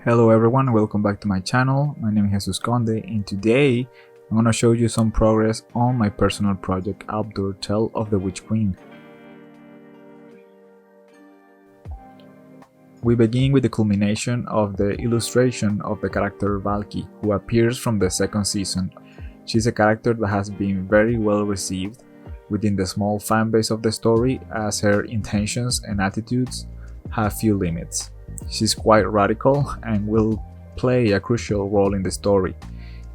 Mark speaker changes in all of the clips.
Speaker 1: Hello everyone, welcome back to my channel. My name is Conde and today I'm gonna show you some progress on my personal project Albdur Tale of the Witch Queen. We begin with the culmination of the illustration of the character Valky, who appears from the second season. She's a character that has been very well received within the small fanbase of the story, as her intentions and attitudes have few limits. She's quite radical and will play a crucial role in the story.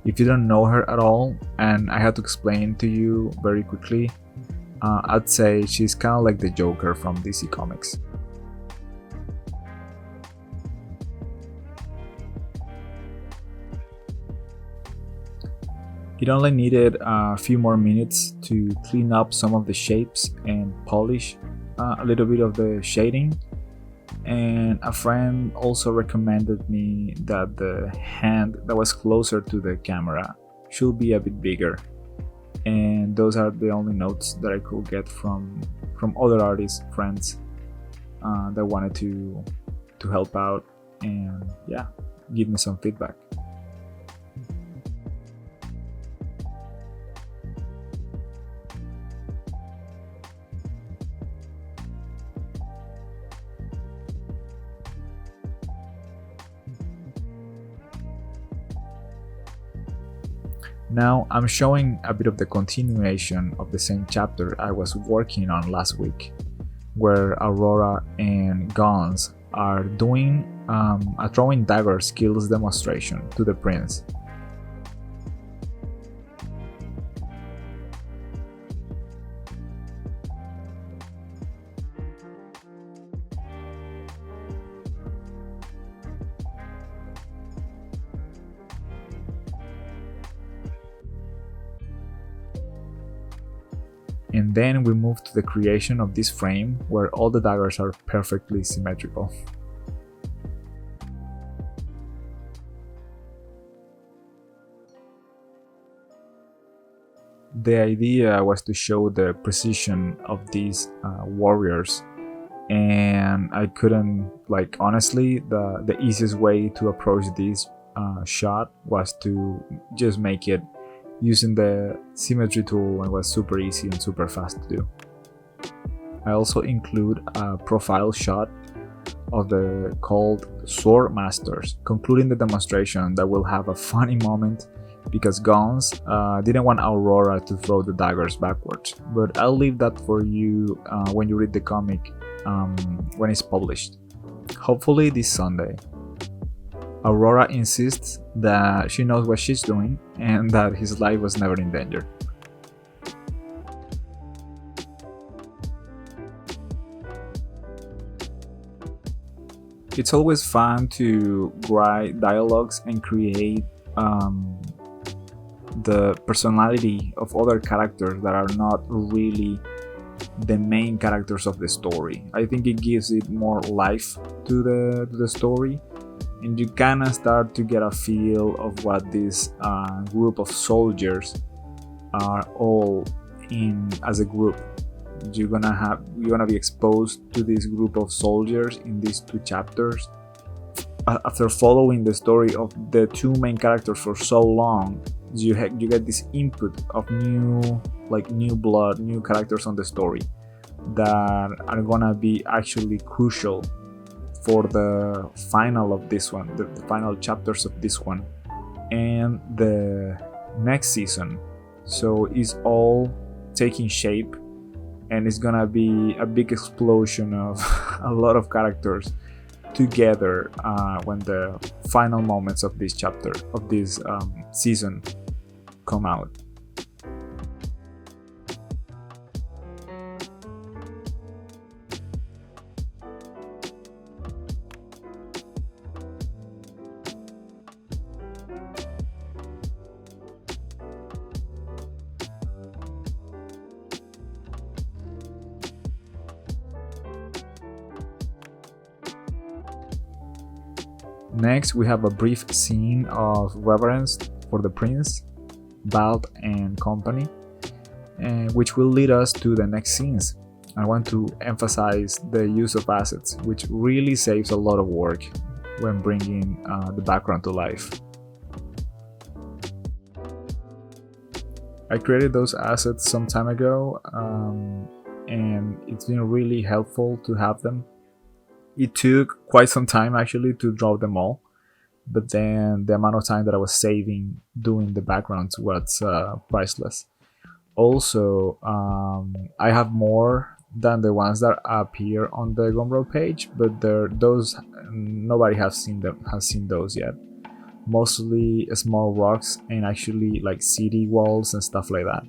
Speaker 1: If you don't know her at all, and I had to explain to you very quickly, I'd say she's kind of like the Joker from DC Comics. It only needed a few more minutes to clean up some of the shapes and polish a little bit of the shading. And a friend also recommended me that the hand that was closer to the camera should be a bit bigger, and those are the only notes that I could get from other artists friends that wanted to help out and yeah, give me some feedback. Now I'm showing a bit of the continuation of the same chapter I was working on last week, where Aurora and Gonz are doing a throwing dagger skills demonstration to the prince. And then we move to the creation of this frame where all the daggers are perfectly symmetrical. The idea was to show the precision of these warriors, and I couldn't, honestly, the easiest way to approach this shot was to just make it using the symmetry tool, and it was super easy and super fast to do. I also include a profile shot of the called sword masters, concluding the demonstration that will have a funny moment because Gonz didn't want Aurora to throw the daggers backwards, but I'll leave that for you when you read the comic when it's published, hopefully this Sunday. Aurora insists that she knows what she's doing and that his life was never in danger. It's always fun to write dialogues and create the personality of other characters that are not really the main characters of the story. I think it gives it more life to the story, and you kind of start to get a feel of what this group of soldiers are all in as a group. You're gonna be exposed to this group of soldiers in these two chapters. After following the story of the two main characters for so long, you get this input of new blood, new characters on the story that are gonna be actually crucial for the final of this one, the final chapters of this one and the next season. So it's all taking shape, and it's gonna be a big explosion of a lot of characters together when the final moments of this chapter, of this season, come out. Next, we have a brief scene of reverence for the prince, Bald and company, which will lead us to the next scenes. I want to emphasize the use of assets, which really saves a lot of work. when bringing the background to life. I created those assets some time ago, and it's been really helpful to have them. It took quite some time actually to draw them all, but then the amount of time that I was saving doing the backgrounds was priceless. Also, I have more than the ones that appear on the Gumroad page, but those nobody has seen those yet. Mostly small rocks and actually like city walls and stuff like that,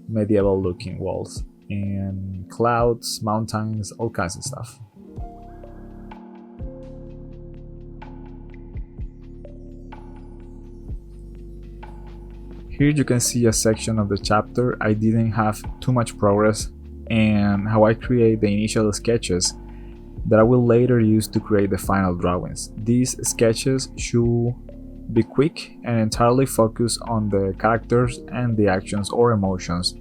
Speaker 1: medieval looking walls and clouds, mountains, all kinds of stuff. Here you can see a section of the chapter I didn't have too much progress, and how I create the initial sketches that I will later use to create the final drawings. These sketches should be quick and entirely focus on the characters and the actions or emotions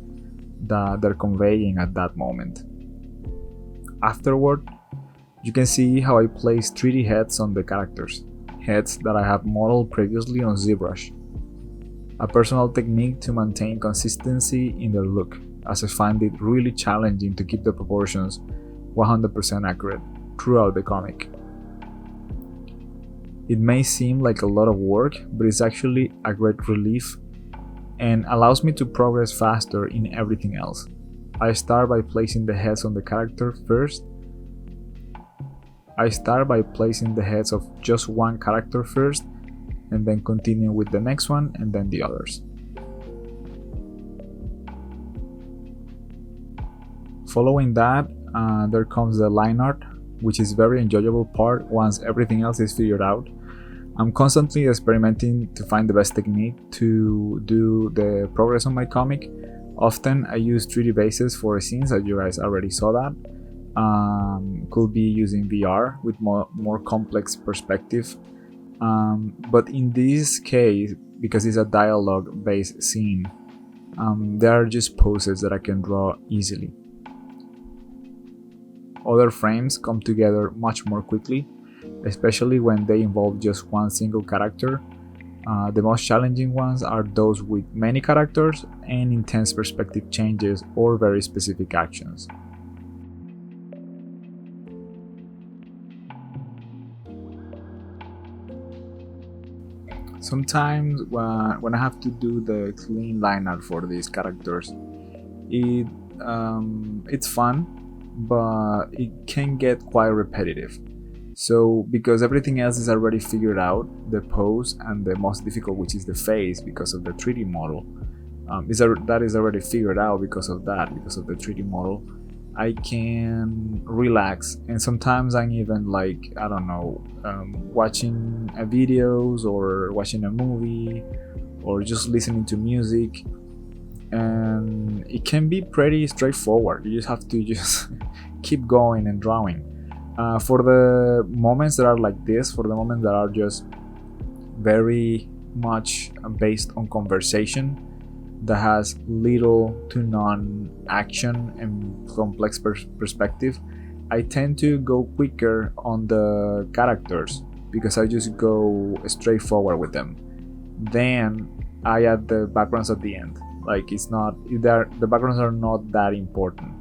Speaker 1: that they're conveying at that moment. Afterward, you can see how I place 3D heads on the characters, heads that I have modeled previously on ZBrush. A personal technique to maintain consistency in their look, as I find it really challenging to keep the proportions 100% accurate throughout the comic. It may seem like a lot of work, but it's actually a great relief and allows me to progress faster in everything else. I start by placing the heads on the character first. I start by placing the heads of just one character first, and then continue with the next one and then the others. Following that, there comes the line art, which is very enjoyable part once everything else is figured out. I'm constantly experimenting to find the best technique to do the progress on my comic. Often I use 3D bases for scenes, as you guys already saw that. Could be using VR with more complex perspective. But in this case, because it's a dialogue based scene, there are just poses that I can draw easily. Other frames come together much more quickly, especially when they involve just one single character. The most challenging ones are those with many characters and intense perspective changes or very specific actions. Sometimes when I have to do the clean line art for these characters, it's fun, but it can get quite repetitive. So because everything else is already figured out, the pose and the most difficult, which is the face because of the 3D model, that is already figured out because of the 3D model. I can relax, and sometimes I'm even like, I don't know, watching videos or watching a movie or just listening to music, and it can be pretty straightforward. You just have to just keep going and drawing. For the moments that are like this, for the moments that are just very much based on conversation, that has little to none action and complex perspective, I tend to go quicker on the characters because I just go straight forward with them. Then I add the backgrounds at the end. Like it's not, the backgrounds are not that important.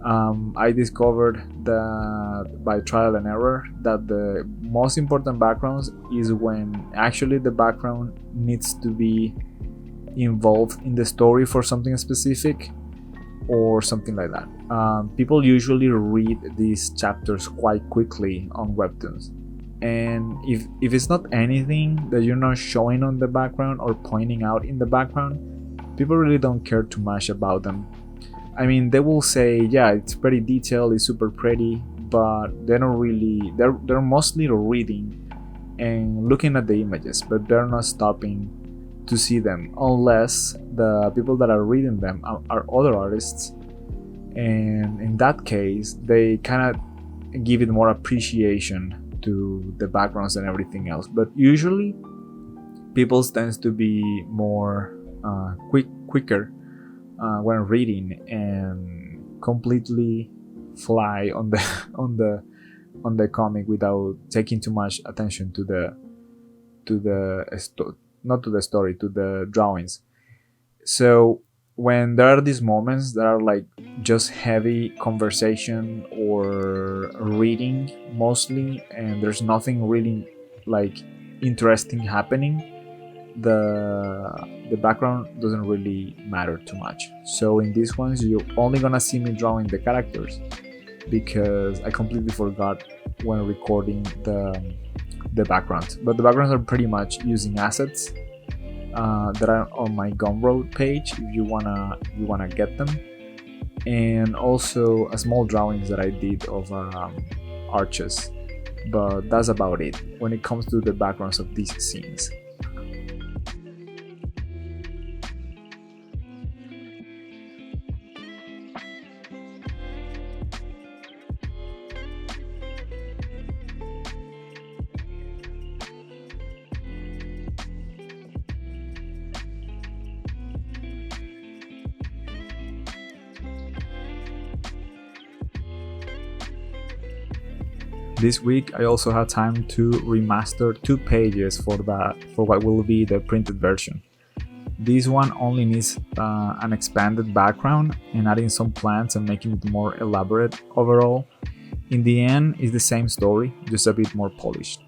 Speaker 1: I discovered that by trial and error that the most important backgrounds is when actually the background needs to be involved in the story for something specific or something like that. People usually read these chapters quite quickly on webtoons, and if it's not anything that you're not showing on the background or pointing out in the background, people really don't care too much about them. I mean, they will say, yeah, it's pretty detailed, it's super pretty, but they don't really, they're mostly reading and looking at the images, but they're not stopping to see them unless the people that are reading them are other artists, and in that case they kind of give it more appreciation to the backgrounds and everything else. But usually people tends to be more quicker when reading and completely fly on on the comic without taking too much attention to the not to the story, to the drawings. So when there are these moments that are like just heavy conversation or reading mostly, and there's nothing really like interesting happening, the background doesn't really matter too much. So in these ones you're only gonna see me drawing the characters, because I completely forgot when recording the backgrounds. But the backgrounds are pretty much using assets that are on my Gumroad page if you wanna get them, and also a small drawings that I did of arches. But that's about it when it comes to the backgrounds of these scenes. This week I also had time to remaster 2 pages for what will be the printed version. This one only needs an expanded background and adding some plants and making it more elaborate overall. In the end, it's the same story, just a bit more polished.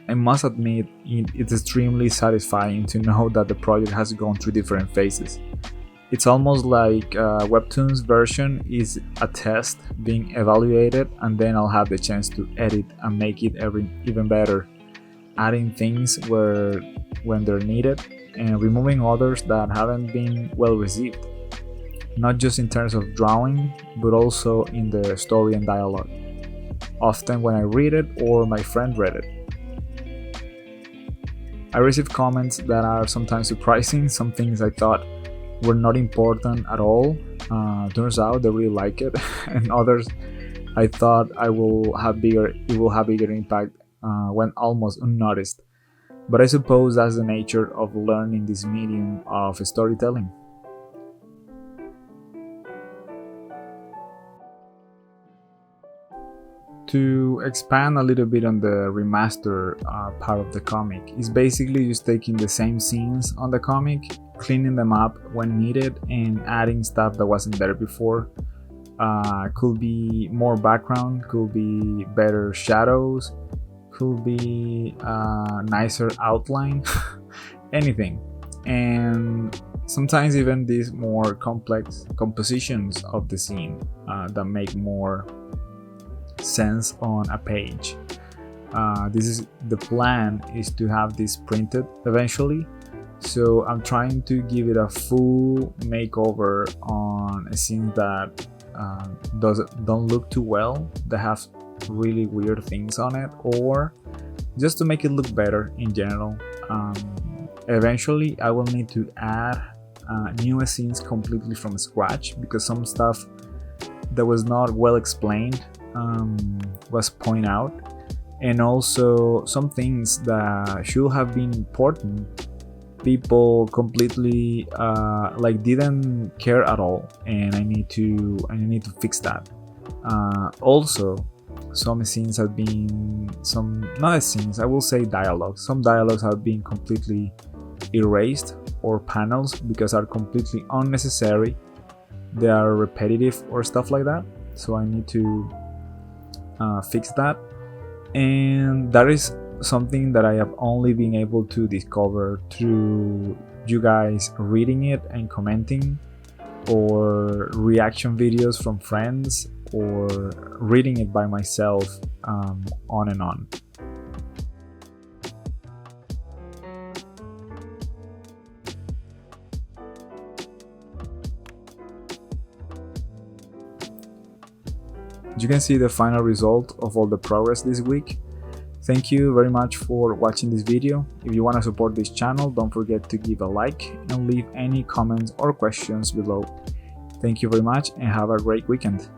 Speaker 1: I must admit, it's extremely satisfying to know that the project has gone through different phases. It's almost like webtoons version is a test being evaluated, and then I'll have the chance to edit and make it even better, adding things when they're needed and removing others that haven't been well received, not just in terms of drawing but also in the story and dialogue, often when I read it or my friend read it. I receive comments that are sometimes surprising. Some things I thought were not important at all, turns out they really like it, and others I thought it will have bigger impact went almost unnoticed. But I suppose that's the nature of learning this medium of storytelling. To expand a little bit on the remaster part of the comic, is basically just taking the same scenes on the comic, cleaning them up when needed, and adding stuff that wasn't there before. Could be more background, could be better shadows, could be nicer outline, anything. And sometimes even these more complex compositions of the scene that make more sense on a page. The plan is to have this printed eventually, so I'm trying to give it a full makeover on a scene that don't look too well, that have really weird things on it, or just to make it look better in general. Eventually I will need to add new scenes completely from scratch, because some stuff that was not well explained was pointed out, and also some things that should have been important, people completely didn't care at all, and I need to fix that. Also, some scenes have been I will say dialogues. Some dialogues have been completely erased, or panels, because are completely unnecessary. They are repetitive or stuff like that. So I need to fix that, and that is something that I have only been able to discover through you guys reading it and commenting, or reaction videos from friends, or reading it by myself, on and on. You can see the final result of all the progress this week. Thank you very much for watching this video. If you want to support this channel, don't forget to give a like and leave any comments or questions below. Thank you very much and have a great weekend.